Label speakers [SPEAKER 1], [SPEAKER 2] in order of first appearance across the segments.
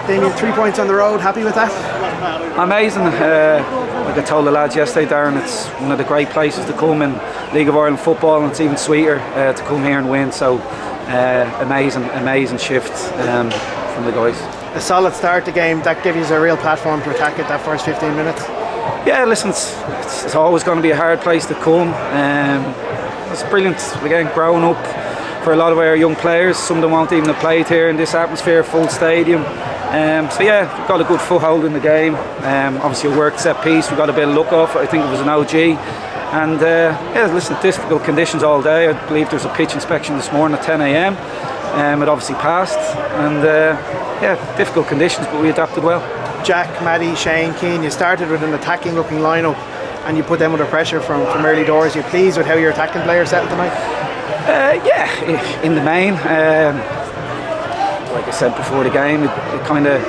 [SPEAKER 1] Damien, 3 points on the road, happy with that?
[SPEAKER 2] Amazing. Like I told the lads yesterday, Darren, it's one of the great places to come in League of Ireland football, and it's even sweeter to come here and win. So amazing shift from the guys.
[SPEAKER 1] A solid start to the game, that gives you a real platform to attack it that first 15 minutes?
[SPEAKER 2] Yeah, listen, it's always going to be a hard place to come. It's brilliant, again, growing up for a lot of our young players. Some of them won't even have played here in this atmosphere, full stadium. So yeah, we've got a good foothold in the game. Obviously a worked set piece, we've got a bit of luck off it. I think it was an OG. And yeah, listen, difficult conditions all day. I believe there was a pitch inspection this morning at 10 a.m. It obviously passed. And yeah, difficult conditions, but we adapted well.
[SPEAKER 1] Jack, Maddie, Shane, Keane, you started with an attacking looking lineup and you put them under pressure from early doors. Are you pleased with how your attacking players settled tonight?
[SPEAKER 2] Yeah, in the main. Like I said before the game, it kind of,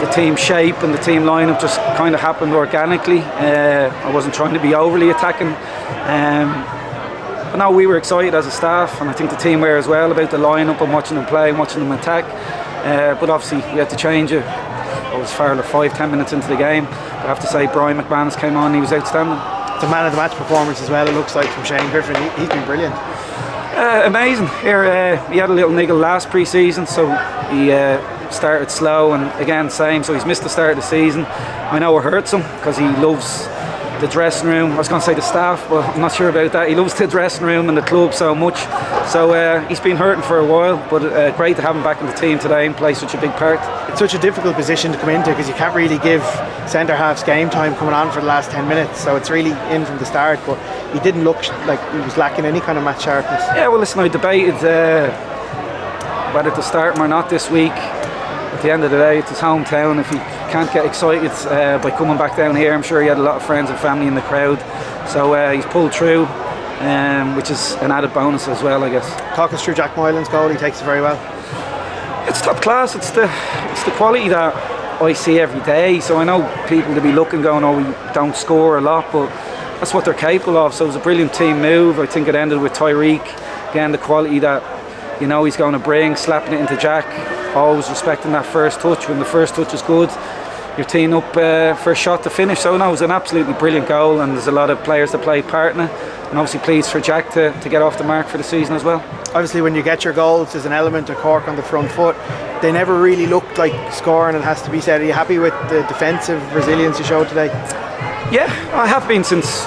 [SPEAKER 2] the team shape and the team lineup just kind of happened organically. I wasn't trying to be overly attacking. But no, we were excited as a staff, and I think the team were as well about the lineup and watching them play and watching them attack. But obviously we had to change it. I was Farrell 5-10 minutes into the game. I have to say Brian McManus came on, he was outstanding.
[SPEAKER 1] It's a man of the match performance as well, it looks like, from Shane Griffin. He's been brilliant.
[SPEAKER 2] Amazing. Here, he had a little niggle last pre-season, so he started slow, and again same, so he's missed the start of the season. I know it hurts him because he loves the dressing room. I was going to say the staff, but I'm not sure about that. He loves the dressing room and the club so much, so he's been hurting for a while, but great to have him back in the team today and play such a big part.
[SPEAKER 1] It's such a difficult position to come into because you can't really give centre halves game time coming on for the last 10 minutes, so it's really in from the start, but he didn't look like he was lacking any kind of match sharpness.
[SPEAKER 2] Yeah, well listen, I debated whether to start him or not this week. At the end of the day, it's his hometown. If he can't get excited by coming back down here, I'm sure he had a lot of friends and family in the crowd, so he's pulled through, which is an added bonus as well, I guess. Talk
[SPEAKER 1] us through Jack Moylan's goal. He takes it very well.
[SPEAKER 2] It's top class. It's the quality that I see every day. So I know people to be looking, going, oh, we don't score a lot, but that's what they're capable of. So it was a brilliant team move. I think it ended with Tyreek. Again, the quality that you know he's going to bring, slapping it into Jack. Always respecting that first touch. When the first touch is good, you're teeing up for a shot to finish. So no, it was an absolutely brilliant goal, and there's a lot of players that play part in it. And obviously pleased for Jack to get off the mark for the season as well.
[SPEAKER 1] Obviously when you get your goals, there's an element of Cork on the front foot. They never really looked like scoring, it has to be said. Are you happy with the defensive resilience you showed today?
[SPEAKER 2] Yeah, I have been since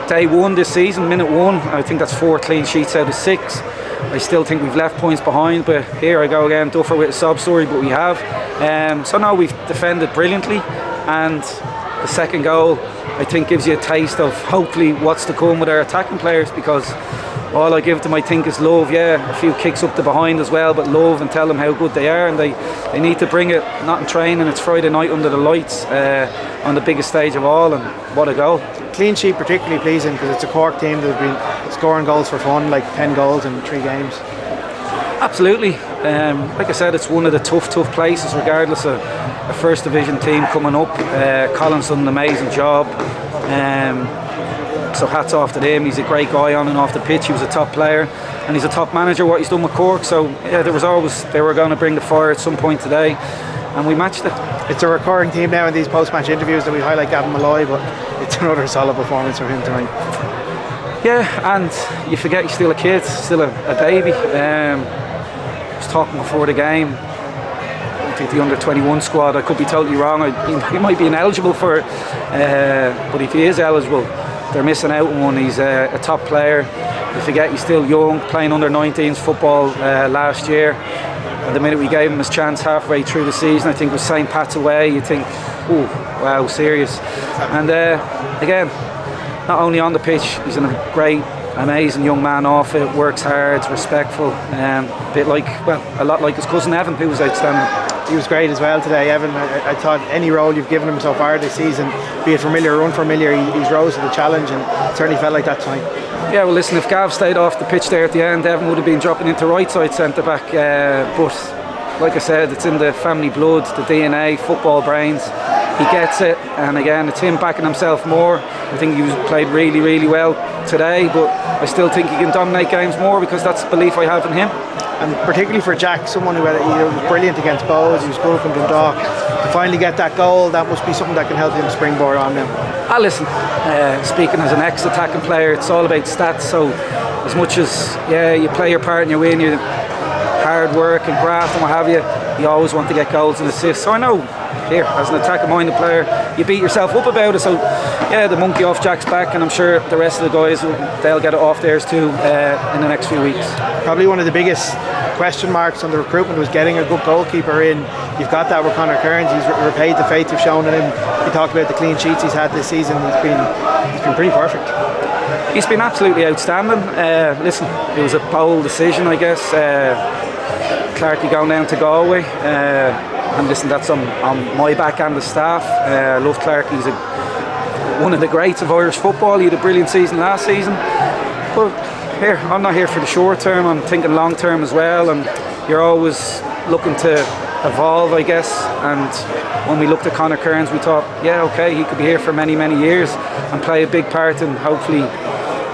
[SPEAKER 2] day one this season, minute one. I think that's 4 clean sheets out of 6. I still think we've left points behind, but here I go again, Duffer with a sob story, but we have. So now we've defended brilliantly, and the second goal I think gives you a taste of hopefully what's to come with our attacking players, because all I give them I think is love. Yeah, a few kicks up the behind as well, but love, and tell them how good they are, and they need to bring it, not in training, it's Friday night under the lights on the biggest stage of all, and what a goal.
[SPEAKER 1] Clean sheet particularly pleasing because it's a Cork team that have been scoring goals for fun, like 10 goals in 3 games.
[SPEAKER 2] Absolutely. Like I said, it's one of the tough places regardless of a first division team coming up. Colin's done an amazing job, so hats off to him. He's a great guy on and off the pitch. He was a top player and he's a top manager, what he's done with Cork, so yeah, there was always, they were going to bring the fire at some point today, and we matched it.
[SPEAKER 1] It's a recurring theme now in these post-match interviews that we highlight Gavin Malloy, but it's another solid performance from him tonight.
[SPEAKER 2] Yeah, and you forget he's still a kid, still a baby. I was talking before the game, I think the under-21 squad, I could be totally wrong, he might be ineligible for it, but if he is eligible, they're missing out on one. He's a top player. You forget he's still young, playing under-19s football last year. And the minute we gave him his chance halfway through the season, I think it was St. Pat's away, you think, oh, wow, serious. And again, not only on the pitch, he's a great, amazing young man off it, works hard, respectful, a bit like, well, a lot like his cousin Evan, who was outstanding.
[SPEAKER 1] He was great as well today, Evan. I thought any role you've given him so far this season, be it familiar or unfamiliar, he's rose to the challenge, and certainly felt like that tonight. Yeah, well listen, if Gav stayed off the pitch there at the end, Evan would have been dropping into right side centre back, but like I said, it's in the family blood, the DNA, football brains. He gets it, and again, it's him backing himself more. I think he played really well today, but I still think he can dominate games more because that's the belief I have in him. and particularly for Jack, someone who was brilliant against Bows, he was good up in Dundalk, to finally get that goal, that must be something that can help him springboard on now.
[SPEAKER 2] Listen, speaking as an ex-attacking player, it's all about stats, so as much as you play your part and you win, you hard work and graft and what have you always want to get goals and assists. So I know here, as an attacking-minded player, you beat yourself up about it. So the monkey off Jack's back, and I'm sure the rest of the guys, they'll get it off theirs too in the next few weeks.
[SPEAKER 1] Probably one of the biggest question marks on the recruitment was getting a good goalkeeper in. You've got that with Conor Kearns. He's repaid the faith you've shown in him. You talked about the clean sheets he's had this season. He's been pretty perfect.
[SPEAKER 2] He's been absolutely outstanding. Listen, it was a bold decision, I guess. Clarkey going down to Galway. And listen, that's on my back and the staff. I love Clarkey. He's one of the greats of Irish football. He had a brilliant season last season. But here, I'm not here for the short term. I'm thinking long term as well. And you're always looking to evolve, I guess. And when we looked at Conor Kearns, we thought, okay, he could be here for many, many years and play a big part in hopefully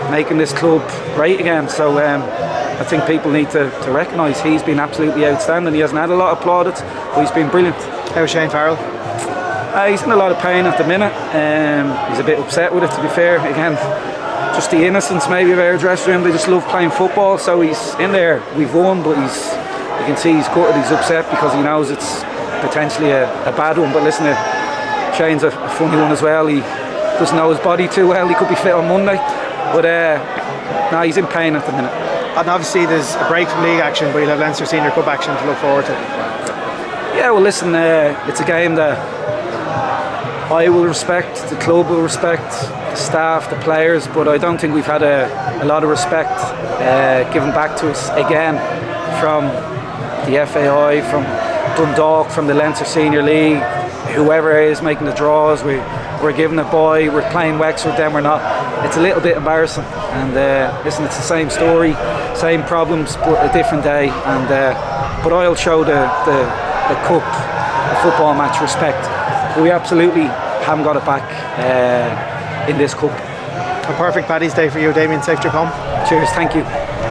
[SPEAKER 2] making this club great again. So I think people need to recognise he's been absolutely outstanding. He hasn't had a lot of plaudits, but he's been brilliant.
[SPEAKER 1] How's Shane Farrell?
[SPEAKER 2] He's in a lot of pain at the minute. He's a bit upset with it, to be fair. Again, just the innocence maybe of our dressing room. They just love playing football, so he's in there. We've won, but you can see he's gutted, he's upset because he knows it's potentially a bad one. But listen, Shane's a funny one as well. He doesn't know his body too well. He could be fit on Monday, but no, he's in pain at the minute.
[SPEAKER 1] And obviously there's a break from league action, but you'll have Leinster Senior Cup action to look forward to.
[SPEAKER 2] Yeah, well listen, it's a game that I will respect, the club will respect, the staff, the players, but I don't think we've had a lot of respect given back to us again from the FAI, from Dundalk, from the Leinster Senior League, whoever is making the draws. We're giving it by, we're playing Wexford, then we're not. It's a little bit embarrassing, and listen, it's the same story, same problems, but a different day. And but I'll show the cup, the football match respect. But we absolutely haven't got it back in this cup.
[SPEAKER 1] A perfect Paddy's Day for you, Damien. Safe trip home.
[SPEAKER 2] Cheers, thank you.